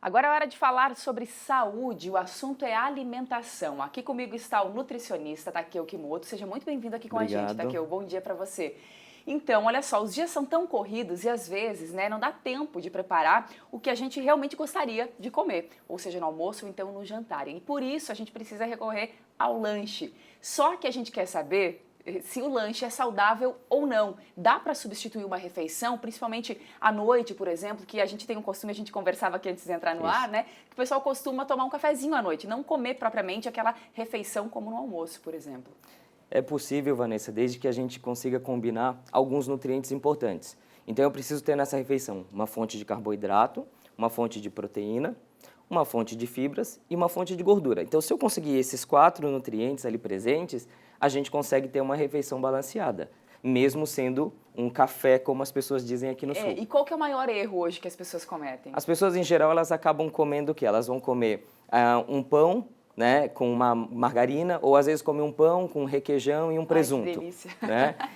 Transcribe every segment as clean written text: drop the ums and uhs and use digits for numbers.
Agora é hora de falar sobre saúde, o assunto é alimentação. Aqui comigo está o nutricionista Takeo Kimoto. Seja muito bem-vindo aqui com a gente, Obrigado. Takeo. Bom dia para você. Então, olha só, os dias são tão corridos e às vezes, não dá tempo de preparar o que a gente realmente gostaria de comer, ou seja, no almoço ou então no jantar. E por isso a gente precisa recorrer ao lanche. Só que a gente quer saber se o lanche é saudável ou não. Dá para substituir uma refeição, principalmente à noite, por exemplo, que a gente tem um costume, a gente conversava aqui antes de entrar no ar, que o pessoal costuma tomar um cafezinho à noite, não comer propriamente aquela refeição como no almoço, por exemplo. É possível, Vanessa, desde que a gente consiga combinar alguns nutrientes importantes. Então, eu preciso ter nessa refeição uma fonte de carboidrato, uma fonte de proteína, uma fonte de fibras e uma fonte de gordura. Então, se eu conseguir esses 4 nutrientes ali presentes, a gente consegue ter uma refeição balanceada, mesmo sendo um café, como as pessoas dizem aqui no Sul. E qual que é o maior erro hoje que as pessoas cometem? As pessoas, em geral, elas acabam comendo o quê? Elas vão comer um pão, com uma margarina, ou às vezes come um pão com requeijão e um presunto. Ai, que delícia.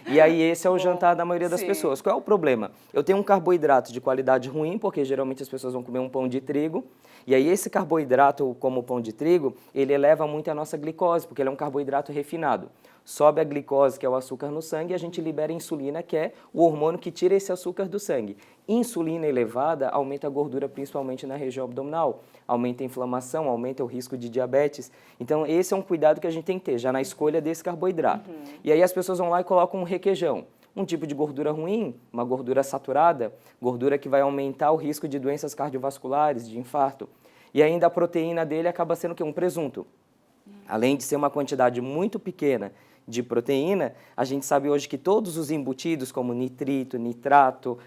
E aí esse é o Bom, jantar da maioria das sim. pessoas. Qual é o problema? Eu tenho um carboidrato de qualidade ruim, porque geralmente as pessoas vão comer um pão de trigo, e aí esse carboidrato, como o pão de trigo, ele eleva muito a nossa glicose, porque ele é um carboidrato refinado. Sobe a glicose, que é o açúcar no sangue, e a gente libera a insulina, que é o hormônio que tira esse açúcar do sangue. Insulina elevada aumenta a gordura, principalmente na região abdominal, aumenta a inflamação, aumenta o risco de diabetes. Então, esse é um cuidado que a gente tem que ter, já na escolha desse carboidrato. E aí as pessoas vão lá e colocam um requeijão, um tipo de gordura ruim, uma gordura saturada, gordura que vai aumentar o risco de doenças cardiovasculares, de infarto. E ainda a proteína dele acaba sendo o quê? Um presunto. Além de ser uma quantidade muito pequena de proteína, a gente sabe hoje que todos os embutidos, como nitrito, nitrato,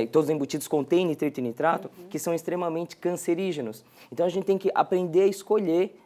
todos os embutidos contêm nitrito e nitrato, que são extremamente cancerígenos. Então a gente tem que aprender a escolher,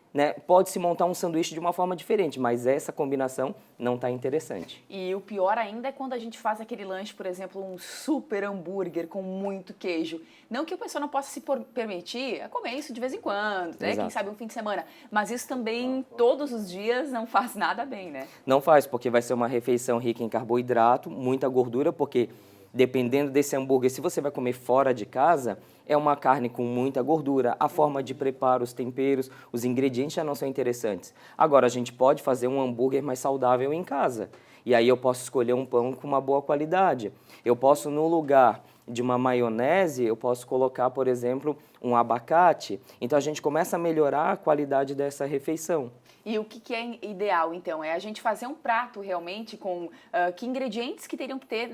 Pode-se montar um sanduíche de uma forma diferente, mas essa combinação não está interessante. E o pior ainda é quando a gente faz aquele lanche, por exemplo, um super hambúrguer com muito queijo. Não que o pessoal não possa se permitir comer isso de vez em quando, quem sabe um fim de semana. Mas isso também, todos os dias, não faz nada bem, né? Não faz, porque vai ser uma refeição rica em carboidrato, muita gordura, porque dependendo desse hambúrguer, se você vai comer fora de casa, é uma carne com muita gordura, a forma de preparo, os temperos, os ingredientes já não são interessantes. Agora, a gente pode fazer um hambúrguer mais saudável em casa. E aí eu posso escolher um pão com uma boa qualidade. Eu posso, no lugar de uma maionese, eu posso colocar, por exemplo, um abacate. Então, a gente começa a melhorar a qualidade dessa refeição. E o que é ideal, então? É a gente fazer um prato realmente com que ingredientes que teriam que ter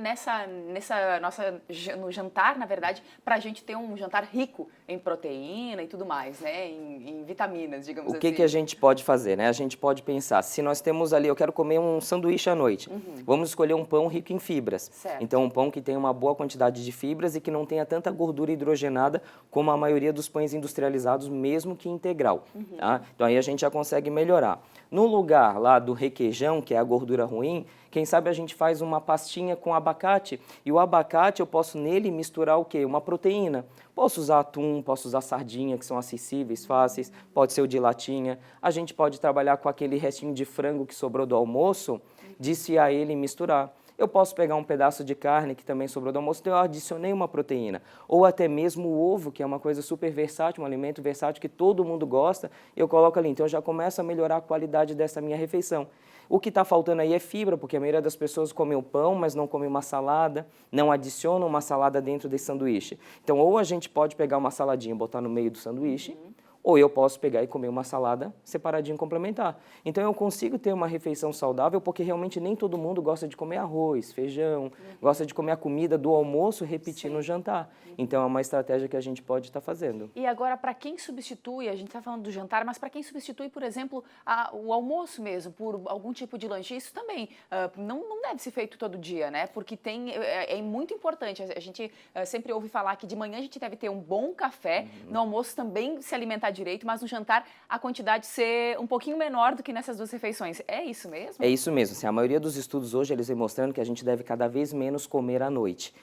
no jantar, na verdade, para a gente ter um jantar rico em proteína e tudo mais, em vitaminas, digamos assim. O que a gente pode fazer, A gente pode pensar, se nós temos ali, eu quero comer um sanduíche à noite, vamos escolher um pão rico em fibras. Certo. Então, um pão que tenha uma boa quantidade de fibras e que não tenha tanta gordura hidrogenada como a maioria dos pães industrializados, mesmo que integral. Tá? Então, aí a gente já consegue melhorar. No lugar lá do requeijão, que é a gordura ruim, quem sabe a gente faz uma pastinha com abacate, e o abacate eu posso nele misturar o quê? Uma proteína. Posso usar atum, posso usar sardinha, que são acessíveis, fáceis, pode ser o de latinha. A gente pode trabalhar com aquele restinho de frango que sobrou do almoço, desfiar ele e misturar. Eu posso pegar um pedaço de carne que também sobrou do almoço, então eu adicionei uma proteína. Ou até mesmo o ovo, que é uma coisa super versátil, um alimento versátil que todo mundo gosta, eu coloco ali. Então eu já começo a melhorar a qualidade dessa minha refeição. O que está faltando aí é fibra, porque a maioria das pessoas come o pão, mas não come uma salada, não adiciona uma salada dentro desse sanduíche. Então ou a gente pode pegar uma saladinha e botar no meio do sanduíche, ou eu posso pegar e comer uma salada separadinho complementar. Então eu consigo ter uma refeição saudável porque realmente nem todo mundo gosta de comer arroz, feijão, gosta de comer a comida do almoço repetir no jantar. Então é uma estratégia que a gente pode estar fazendo. E agora, para quem substitui, a gente está falando do jantar, mas para quem substitui, por exemplo, o almoço mesmo, por algum tipo de lanche, isso também não deve ser feito todo dia, Porque é muito importante, a gente sempre ouve falar que de manhã a gente deve ter um bom café, no almoço também se alimentar direito, mas no jantar a quantidade ser um pouquinho menor do que nessas duas refeições. É isso mesmo? É isso mesmo. Assim, a maioria dos estudos hoje, eles vem mostrando que a gente deve cada vez menos comer à noite,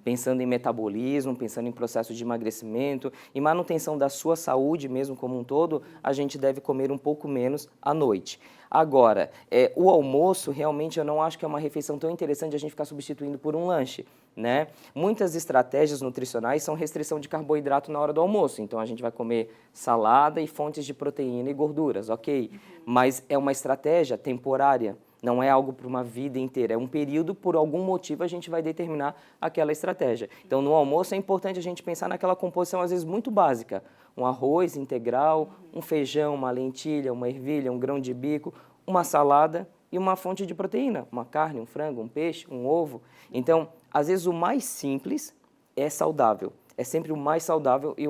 Pensando em metabolismo, pensando em processo de emagrecimento e manutenção da sua saúde mesmo como um todo, a gente deve comer um pouco menos à noite. Agora, o almoço, realmente, eu não acho que é uma refeição tão interessante a gente ficar substituindo por um lanche. né? Muitas estratégias nutricionais são restrição de carboidrato na hora do almoço. Então, a gente vai comer salada e fontes de proteína e gorduras, ok? Mas é uma estratégia temporária, não é algo para uma vida inteira. É um período, por algum motivo, a gente vai determinar aquela estratégia. Então, no almoço é importante a gente pensar naquela composição, às vezes, muito básica. Um arroz integral, um feijão, uma lentilha, uma ervilha, um grão de bico, uma salada e uma fonte de proteína, uma carne, um frango, um peixe, um ovo. Então, às vezes o mais simples é saudável. É sempre o mais saudável e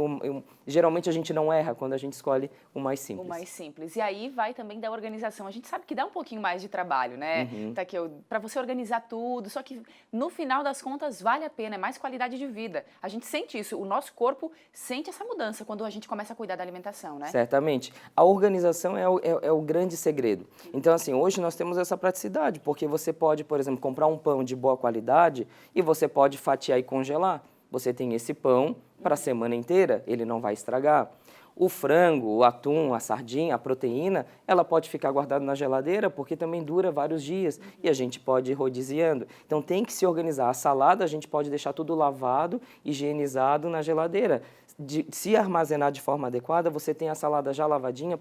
geralmente a gente não erra quando a gente escolhe o mais simples. O mais simples. E aí vai também da organização. A gente sabe que dá um pouquinho mais de trabalho, né? Tá aqui, para você organizar tudo, só que no final das contas vale a pena, é mais qualidade de vida. A gente sente isso, o nosso corpo sente essa mudança quando a gente começa a cuidar da alimentação, né? Certamente. A organização é o grande segredo. Então, assim, hoje nós temos essa praticidade, porque você pode, por exemplo, comprar um pão de boa qualidade e você pode fatiar e congelar. Você tem esse pão para a semana inteira, ele não vai estragar. O frango, o atum, a sardinha, a proteína, ela pode ficar guardada na geladeira porque também dura vários dias e a gente pode ir rodiziando. Então tem que se organizar. A salada a gente pode deixar tudo lavado, higienizado na geladeira. Se armazenar de forma adequada, você tem a salada já lavadinha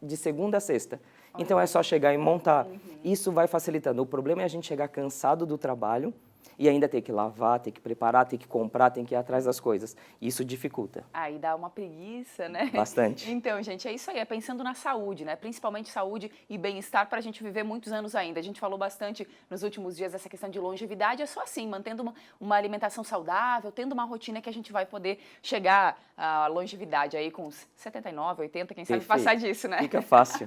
de segunda a sexta. Então é só chegar e montar. Isso vai facilitando. O problema é a gente chegar cansado do trabalho e ainda ter que lavar, ter que preparar, ter que comprar, ter que ir atrás das coisas. Isso dificulta. Aí dá uma preguiça, né? Bastante. Então, gente, é isso aí. É pensando na saúde, né? Principalmente saúde e bem-estar para a gente viver muitos anos ainda. A gente falou bastante nos últimos dias dessa questão de longevidade. É só assim, mantendo uma alimentação saudável, tendo uma rotina que a gente vai poder chegar à longevidade aí com uns 79, 80, quem sabe passar disso, né? Fica fácil.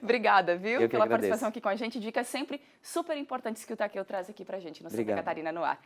Obrigada, viu? Eu que pela agradeço. participação aqui com a gente. Dicas sempre super importantes que o Takeo traz aqui pra gente no Santa Catarina no Ar.